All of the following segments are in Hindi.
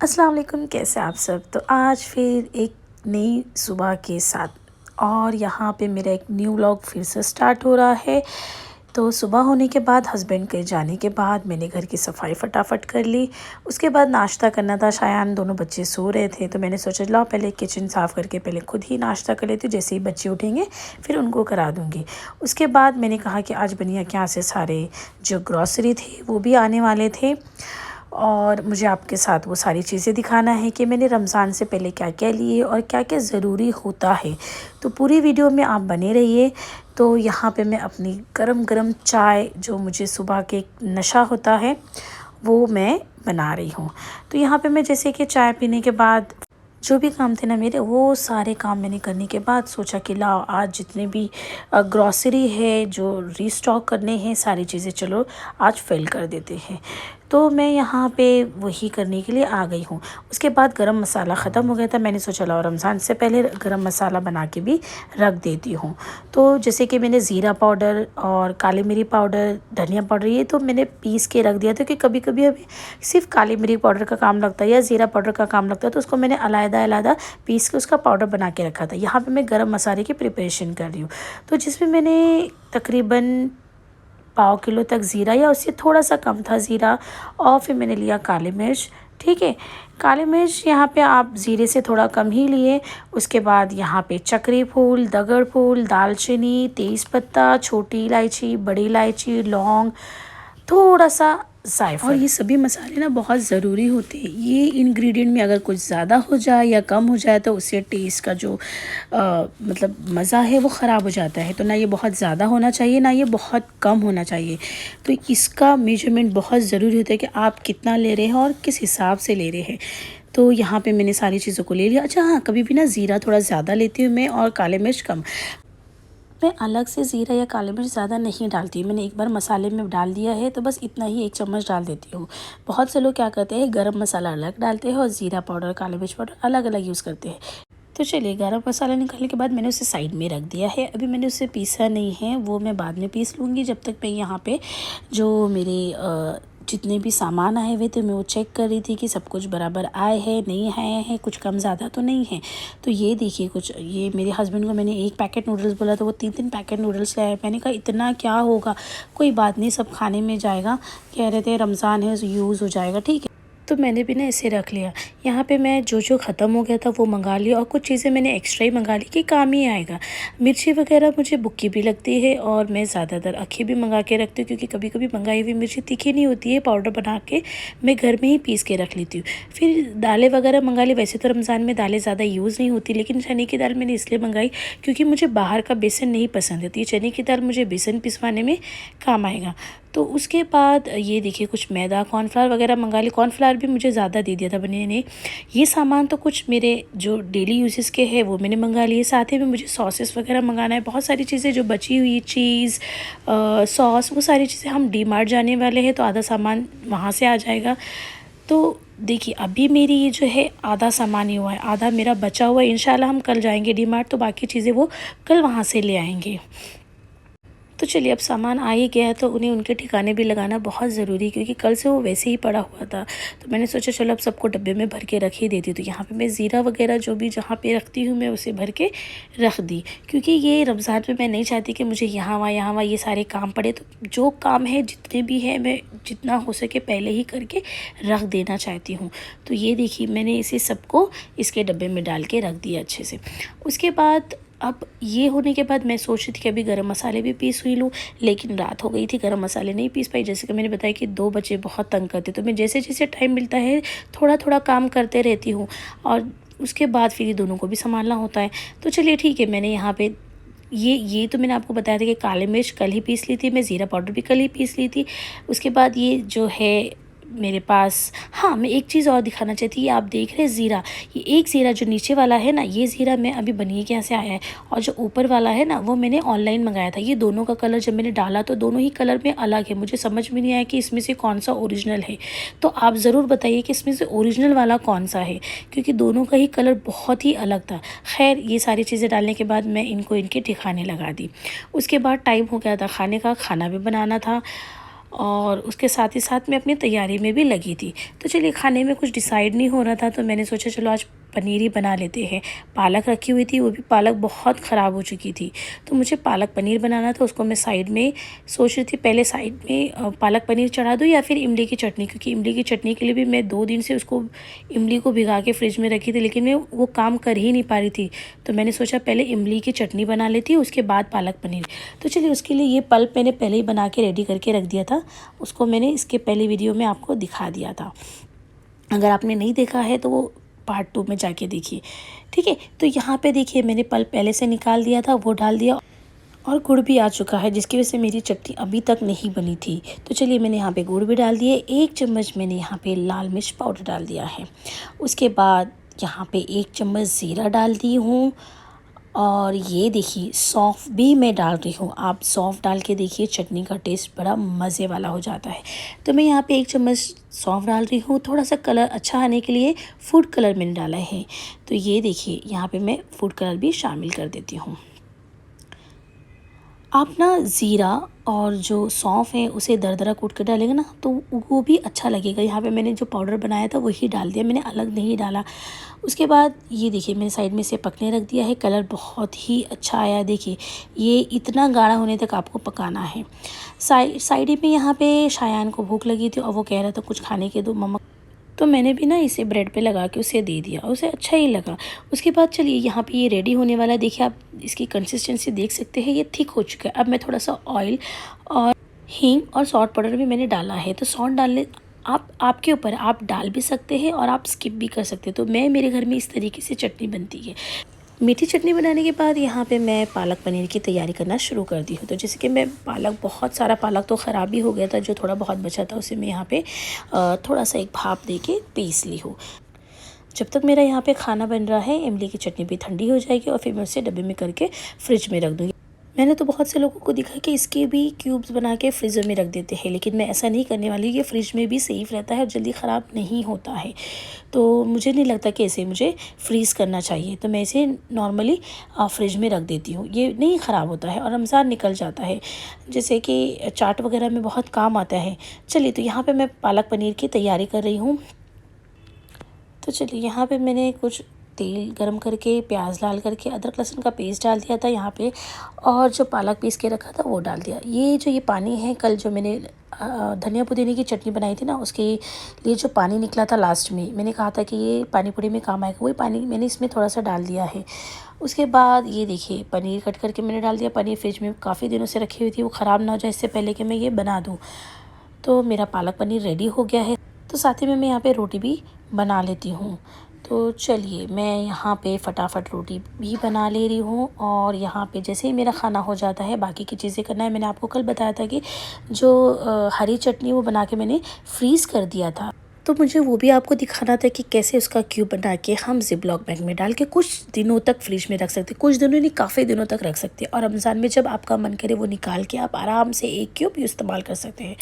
अस्सलाम वालेकुम, कैसे आप सब। तो आज फिर एक नई सुबह के साथ और यहाँ पे मेरा एक न्यू व्लॉग फिर से स्टार्ट हो रहा है। तो सुबह होने के बाद हस्बैंड के जाने के बाद मैंने घर की सफाई फटाफट कर ली। उसके बाद नाश्ता करना था, शायान दोनों बच्चे सो रहे थे तो मैंने सोचा लाओ पहले किचन साफ़ करके पहले खुद ही नाश्ता कर लेती हूँ, जैसे ही बच्चे उठेंगे फिर उनको करा दूँगी। उसके बाद मैंने कहा कि आज बनिया क्या से सारे जो ग्रॉसरी थे वो भी आने वाले थे और मुझे आपके साथ वो सारी चीज़ें दिखाना है कि मैंने रमज़ान से पहले क्या क्या लिए और क्या क्या ज़रूरी होता है। तो पूरी वीडियो में आप बने रहिए। तो यहाँ पे मैं अपनी गरम गरम चाय, जो मुझे सुबह के नशा होता है, वो मैं बना रही हूँ। तो यहाँ पे मैं जैसे कि चाय पीने के बाद जो भी काम थे ना मेरे, वो सारे काम मैंने करने के बाद सोचा कि लाओ आज जितने भी ग्रॉसरी है जो रीस्टॉक करने हैं सारी चीज़ें चलो आज फिल कर देते हैं। तो मैं यहाँ पे वही करने के लिए आ गई हूँ। उसके बाद गरम मसाला ख़त्म हो गया था, मैंने सोचा लाओ रमज़ान से पहले गरम मसाला बना के भी रख देती हूँ। तो जैसे कि मैंने ज़ीरा पाउडर और काली मिरी पाउडर, धनिया पाउडर, ये तो मैंने पीस के रख दिया था कि कभी कभी हमें सिर्फ काली मिरी पाउडर का काम लगता है या ज़ीरा पाउडर का काम लगता है, तो उसको मैंने अलग पीस के उसका पाउडर बना के रखा था। यहाँ पे मैं गरम मसाले की प्रिपरेशन कर रही हूँ। तो जिसमें मैंने तकरीबन पाव किलो तक ज़ीरा या उससे थोड़ा सा कम था ज़ीरा, और फिर मैंने लिया काली मिर्च। ठीक है, काली मिर्च यहाँ पे आप ज़ीरे से थोड़ा कम ही लिए। उसके बाद यहाँ पे चक्री फूल, दगड़ फूल, दालचीनी, तेज़पत्ता, छोटी इलायची, बड़ी इलायची, लौंग, थोड़ा सा जायफल। और ये सभी मसाले ना बहुत ज़रूरी होते हैं। ये इंग्रेडिएंट में अगर कुछ ज़्यादा हो जाए या कम हो जाए तो उससे टेस्ट का जो मतलब मज़ा है वो ख़राब हो जाता है। तो ना ये बहुत ज़्यादा होना चाहिए ना ये बहुत कम होना चाहिए। तो इसका मेजरमेंट बहुत ज़रूरी होता है कि आप कितना ले रहे हैं और किस हिसाब से ले रहे हैं। तो यहाँ पे मैंने सारी चीज़ों को ले लिया। अच्छा हाँ, कभी भी ना ज़ीरा थोड़ा ज़्यादा लेती हूँ मैं और काले मिर्च कम। मैं अलग से ज़ीरा या काली मिर्च ज़्यादा नहीं डालती। मैंने एक बार मसाले में डाल दिया है तो बस इतना ही, 1 चम्मच डाल देती हूँ। बहुत से लोग क्या करते हैं, गरम मसाला अलग डालते हैं और ज़ीरा पाउडर, काली मिर्च पाउडर अलग अलग यूज़ करते हैं। तो चलिए, गरम मसाला निकालने के बाद मैंने उसे साइड में रख दिया है। अभी मैंने उसे पीसा नहीं है, वो मैं बाद में पीस लूँगी। जब तक मैं यहाँ पे जो मेरे जितने भी सामान आए हुए थे मैं वो चेक कर रही थी कि सब कुछ बराबर आए हैं नहीं आए हैं, कुछ कम ज़्यादा तो नहीं है। तो ये देखिए, कुछ ये मेरे हस्बैंड को मैंने 1 पैकेट नूडल्स बोला तो वो 3 पैकेट नूडल्स लाए। मैंने कहा इतना क्या होगा, कोई बात नहीं, सब खाने में जाएगा। कह रहे थे रमज़ान है यूज़ हो जाएगा, ठीक है। तो मैंने भी ना इसे रख लिया। यहाँ पे मैं जो जो ख़त्म हो गया था वो मंगा लिया और कुछ चीज़ें मैंने एक्स्ट्रा ही मंगा ली कि काम ही आएगा। मिर्ची वगैरह मुझे बुक्की भी लगती है और मैं ज़्यादातर अक्खी भी मंगा के रखती हूँ, क्योंकि कभी कभी मंगाई हुई मिर्ची तीखी नहीं होती है। पाउडर बना के मैं घर में ही पीस के रख लेती हूँ। फिर दालें वगैरह मंगा ली। वैसे तो रमज़ान में दालें ज़्यादा यूज़ नहीं होती, लेकिन चने की दाल मैंने इसलिए मंगाई क्योंकि मुझे बाहर का बेसन नहीं पसंद है। तो ये चने की दाल मुझे बेसन पिसवाने में काम आएगा। तो उसके बाद ये देखिए, कुछ मैदा, कॉर्नफ्लावर वगैरह मंगा ली। कॉर्नफ्लावर भी मुझे ज़्यादा दे दिया था बनिया ने। ये सामान तो कुछ मेरे जो डेली यूजेस के हैं वो मैंने मंगा लिए। साथ ही में मुझे सॉसेस वगैरह मंगाना है, बहुत सारी चीज़ें जो बची हुई, चीज़, सॉस, वो सारी चीज़ें। हम डी मार्ट जाने वाले हैं तो आधा सामान वहाँ से आ जाएगा। तो देखिए, अभी मेरी ये जो है आधा सामान ही हुआ है, आधा मेरा बचा हुआ है। इंशाल्लाह हम कल जाएंगे डी मार्ट तो बाकी चीज़ें वो कल वहाँ से ले आएंगे। तो चलिए, अब सामान आ ही गया है तो उन्हें उनके ठिकाने भी लगाना बहुत ज़रूरी है, क्योंकि कल से वो वैसे ही पड़ा हुआ था। तो मैंने सोचा चलो अब सबको डब्बे में भर के रख ही देती हूँ। तो यहाँ पे मैं ज़ीरा वगैरह जो भी जहाँ पे रखती हूँ मैं उसे भर के रख दी, क्योंकि ये रमज़ान में मैं नहीं चाहती कि मुझे यहाँ वहाँ ये सारे काम पड़े। तो जो काम है जितने भी हैं मैं जितना हो सके पहले ही करके रख देना चाहती हूँ। तो ये देखिए, मैंने इसे सबको इसके डब्बे में डाल के रख दिया अच्छे से। उसके बाद अब ये होने के बाद मैं सोच रही थी कि अभी गरम मसाले भी पीस हुई लूँ, लेकिन रात हो गई थी, गरम मसाले नहीं पीस पाई। जैसे कि मैंने बताया कि 2 बच्चे बहुत तंग करते, तो मैं जैसे जैसे टाइम मिलता है थोड़ा थोड़ा काम करते रहती हूँ और उसके बाद फिर ये दोनों को भी संभालना होता है। तो चलिए ठीक है, मैंने यहाँ पे ये तो मैंने आपको बताया था कि काली मिर्च कल ही पीस ली थी मैं, ज़ीरा पाउडर भी कल ही पीस ली थी। उसके बाद ये जो है मेरे पास, हाँ, मैं एक चीज़ और दिखाना चाहती हूँ। आप देख रहे हैं ज़ीरा, ये एक ज़ीरा जो नीचे वाला है ना, ये ज़ीरा मैं अभी बनिए के यहाँ से आया है, और जो ऊपर वाला है ना वो मैंने ऑनलाइन मंगाया था। ये दोनों का कलर जब मैंने डाला तो दोनों ही कलर में अलग है। मुझे समझ में नहीं आया कि इसमें से कौन सा ओरिजिनल है। तो आप ज़रूर बताइए कि इसमें से ओरिजिनल वाला कौन सा है, क्योंकि दोनों का ही कलर बहुत ही अलग था। खैर, ये सारी चीज़ें डालने के बाद मैं इनको इनके ठिकाने लगा दी। उसके बाद टाइम हो गया था खाने का, खाना भी बनाना था। और उसके साथ ही साथ मैं अपनी तैयारी में भी लगी थी। तो चलिए खाने में कुछ डिसाइड नहीं हो रहा था तो मैंने सोचा चलो आज पनीर ही बना लेते हैं। पालक रखी हुई थी, वो भी पालक बहुत ख़राब हो चुकी थी, तो मुझे पालक पनीर बनाना था। उसको मैं साइड में सोच रही थी पहले साइड में पालक पनीर चढ़ा दूँ या फिर इमली की चटनी, क्योंकि इमली की चटनी के लिए भी मैं 2 दिन से उसको इमली को भिगा के फ्रिज में रखी थी, लेकिन मैं वो काम कर ही नहीं पा रही थी। तो मैंने सोचा पहले इमली की चटनी बना लेती हूँ, उसके बाद पालक पनीर। तो चलिए उसके लिए ये पल्प मैंने पहले ही बना के रेडी करके रख दिया था, उसको मैंने इसके पहले वीडियो में आपको दिखा दिया था। अगर आपने नहीं देखा है तो वो पार्ट 2 में जाके देखिए, ठीक है। तो यहाँ पे देखिए मैंने पल्प पहले से निकाल दिया था, वो डाल दिया और गुड़ भी आ चुका है, जिसकी वजह से मेरी चटनी अभी तक नहीं बनी थी। तो चलिए मैंने यहाँ पे गुड़ भी डाल दिए। 1 चम्मच मैंने यहाँ पे लाल मिर्च पाउडर डाल दिया है। उसके बाद यहाँ पे 1 चम्मच ज़ीरा डाल दी हूँ और ये देखिए सौंफ भी मैं डाल रही हूँ। आप सौंफ डाल के देखिए, चटनी का टेस्ट बड़ा मज़े वाला हो जाता है। तो मैं यहाँ पे 1 चम्मच सौंफ डाल रही हूँ। थोड़ा सा कलर अच्छा आने के लिए फूड कलर मैंने डाला है। तो ये देखिए यहाँ पे मैं फूड कलर भी शामिल कर देती हूँ। आप ना ज़ीरा और जो सौंफ है उसे दरदरा कूट कर डालेंगे ना तो वो भी अच्छा लगेगा। यहाँ पे मैंने जो पाउडर बनाया था वही डाल दिया, मैंने अलग नहीं डाला। उसके बाद ये देखिए मैंने साइड में से पकने रख दिया है। कलर बहुत ही अच्छा आया, देखिए ये इतना गाढ़ा होने तक आपको पकाना है। साइड में यहाँ पे शायान को भूख लगी थी और वो कह रहा था कुछ खाने के दो मम्मा, तो मैंने भी ना इसे ब्रेड पे लगा के उसे दे दिया, उसे अच्छा ही लगा। उसके बाद चलिए यहाँ पे ये रेडी होने वाला है। देखिए आप इसकी कंसिस्टेंसी देख सकते हैं, ये थिक हो चुका है। अब मैं थोड़ा सा ऑयल और हींग और सॉल्ट पाउडर भी मैंने डाला है। तो सॉल्ट डालने आप आपके ऊपर, आप डाल भी सकते हैं और आप स्किप भी कर सकते हैं। तो मेरे घर में इस तरीके से चटनी बनती है। मीठी चटनी बनाने के बाद यहाँ पे मैं पालक पनीर की तैयारी करना शुरू कर दी हूँ। तो जैसे कि मैं बहुत सारा पालक तो ख़राब ही हो गया था, जो थोड़ा बहुत बचा था उसे मैं यहाँ पे थोड़ा सा एक भाप दे के पीस ली हूँ। जब तक मेरा यहाँ पे खाना बन रहा है इमली की चटनी भी ठंडी हो जाएगी और फिर मैं उसे डब्बे में करके फ्रिज में रख दूँगी। मैंने तो बहुत से लोगों को देखा कि इसके भी क्यूब्स बना के फ्रीज़र में रख देते हैं, लेकिन मैं ऐसा नहीं करने वाली। ये फ्रिज में भी सेफ़ रहता है और जल्दी ख़राब नहीं होता है। तो मुझे नहीं लगता कि इसे मुझे फ्रीज़ करना चाहिए, तो मैं इसे नॉर्मली फ्रिज में रख देती हूँ। ये नहीं ख़राब होता है और रमज़ान निकल जाता है, जैसे कि चाट वगैरह में बहुत काम आता है। चलिए तो यहाँ पे मैं पालक पनीर की तैयारी कर रही हूँ। तो चलिए यहाँ पे मैंने कुछ तेल गरम करके प्याज डाल करके अदरक लहसुन का पेस्ट डाल दिया था यहाँ पे, और जो पालक पीस के रखा था वो डाल दिया। ये पानी है, कल जो मैंने धनिया पुदीने की चटनी बनाई थी ना, उसके लिए जो पानी निकला था लास्ट में, मैंने कहा था कि ये पानी पूरी में काम आएगा, वही पानी मैंने इसमें थोड़ा सा डाल दिया है। उसके बाद ये देखिए पनीर कट करके मैंने डाल दिया। पनीर फ्रिज में काफ़ी दिनों से रखी हुई थी, वो ख़राब ना हो जाए इससे पहले कि मैं ये बना दूँ। तो मेरा पालक पनीर रेडी हो गया है। तो साथ ही में मैं यहाँ पे रोटी भी बना लेती हूँ। तो चलिए मैं यहाँ पे फटाफट रोटी भी बना ले रही हूँ और यहाँ पे जैसे ही मेरा खाना हो जाता है बाकी की चीज़ें करना है। मैंने आपको कल बताया था कि जो हरी चटनी वो बना के मैंने फ्रीज़ कर दिया था, तो मुझे वो भी आपको दिखाना था कि कैसे उसका क्यूब बना के हम ज़िप-लॉक बैग में डाल के कुछ दिनों तक फ्रिज में रख सकते हैं। कुछ दिनों नहीं, काफ़ी दिनों तक रख सकते हैं और रमज़ान में जब आपका मन करे वो निकाल के आप आराम से एक क्यूब इस्तेमाल कर सकते हैं।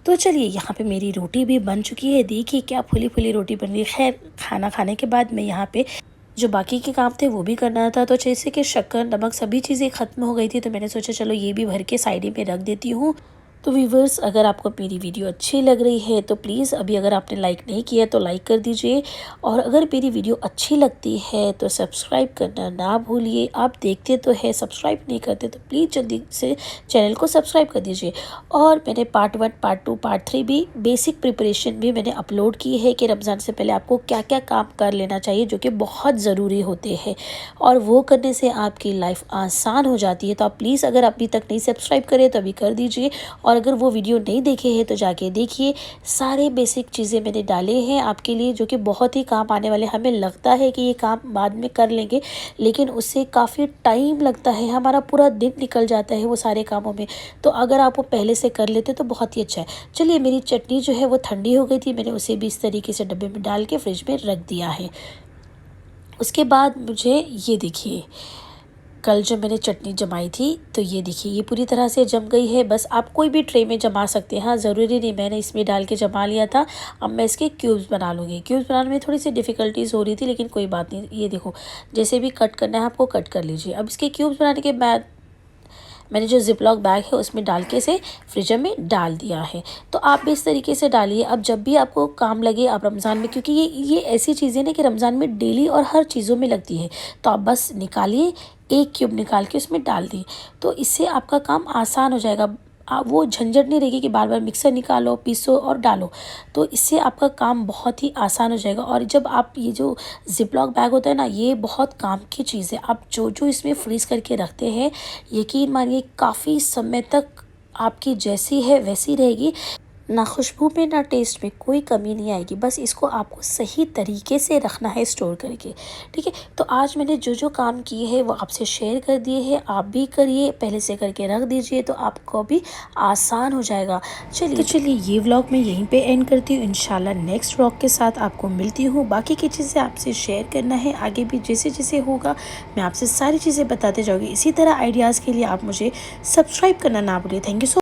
तो चलिए यहाँ पे मेरी रोटी भी बन चुकी है। देखिए क्या फुली-फुली रोटी बन रही है। ख़ैर खाना खाने के बाद मैं यहाँ पे जो बाकी के काम थे वो भी करना था। तो जैसे कि शक्कर, नमक सभी चीज़ें ख़त्म हो गई थी, तो मैंने सोचा चलो ये भी भर के साइड में रख देती हूँ। तो व्यूवर्स अगर आपको मेरी वीडियो अच्छी लग रही है तो प्लीज़ अभी अगर आपने लाइक नहीं किया तो लाइक कर दीजिए, और अगर मेरी वीडियो अच्छी लगती है तो सब्सक्राइब करना ना भूलिए। आप देखते तो है, सब्सक्राइब नहीं करते, तो प्लीज़ जल्दी से चैनल को सब्सक्राइब कर दीजिए। और मैंने पार्ट 1, पार्ट 2, पार्ट 3 भी बेसिक प्रिपरेशन भी मैंने अपलोड की है कि रमज़ान से पहले आपको क्या क्या काम कर लेना चाहिए जो कि बहुत ज़रूरी होते हैं, और वो करने से आपकी लाइफ आसान हो जाती है। तो आप प्लीज़ अगर अभी तक नहीं सब्सक्राइब करें तो अभी कर दीजिए, और अगर वो वीडियो नहीं देखे हैं तो जाके देखिए। सारे बेसिक चीज़ें मैंने डाले हैं आपके लिए जो कि बहुत ही काम आने वाले। हमें लगता है कि ये काम बाद में कर लेंगे, लेकिन उससे काफ़ी टाइम लगता है, हमारा पूरा दिन निकल जाता है वो सारे कामों में। तो अगर आप वो पहले से कर लेते तो बहुत ही अच्छा है। चलिए मेरी चटनी जो है वो ठंडी हो गई थी, मैंने उसे भी इस तरीके से डब्बे में डाल के फ्रिज में रख दिया है। उसके बाद मुझे ये देखिए, कल जो मैंने चटनी जमाई थी तो ये देखिए ये पूरी तरह से जम गई है। बस आप कोई भी ट्रे में जमा सकते हैं, हाँ ज़रूरी नहीं मैंने इसमें डाल के जमा लिया था। अब मैं इसके क्यूब्स बना लूँगी। क्यूब्स बनाने में थोड़ी सी डिफ़िकल्टीज़ हो रही थी, लेकिन कोई बात नहीं। ये देखो जैसे भी कट करना है आपको कट कर लीजिए। अब इसके क्यूब्स बनाने के बाद मैंने जो ज़िप-लॉक बैग है उसमें डाल के इसे फ्रीजर में डाल दिया है। तो आप भी इस तरीके से डालिए। अब जब भी आपको काम लगे आप रमज़ान में, क्योंकि ये ऐसी चीज़ें ना कि रमज़ान में डेली और हर चीज़ों में लगती है, तो आप बस निकालिए, एक क्यूब निकाल के उसमें डाल दिए, तो इससे आपका काम आसान हो जाएगा। वो झंझट नहीं रहेगी कि बार बार मिक्सर निकालो, पीसो और डालो। तो इससे आपका काम बहुत ही आसान हो जाएगा। और जब आप ये जो ज़िप-लॉक बैग होता है ना, ये बहुत काम की चीज़ है। आप जो जो इसमें फ्रीज़ करके रखते हैं, यकीन मानिए काफ़ी समय तक आपकी जैसी है वैसी रहेगी। ना खुशबू में ना टेस्ट में कोई कमी नहीं आएगी। बस इसको आपको सही तरीके से रखना है स्टोर करके, ठीक है। तो आज मैंने जो जो काम किए हैं वो आपसे शेयर कर दिए हैं। आप भी करिए, पहले से करके रख दीजिए तो आपको भी आसान हो जाएगा। चलिए ये व्लॉग मैं यहीं पे एंड करती हूँ। इंशाल्लाह नेक्स्ट व्लॉग के साथ आपको मिलती हूँ। बाकी की चीज़ें आपसे शेयर करना है, आगे भी जैसे जैसे होगा मैं आपसे सारी चीज़ें बताते जाऊँगी। इसी तरह आइडियाज़ के लिए आप मुझे सब्सक्राइब करना ना भूलिए। Thank you so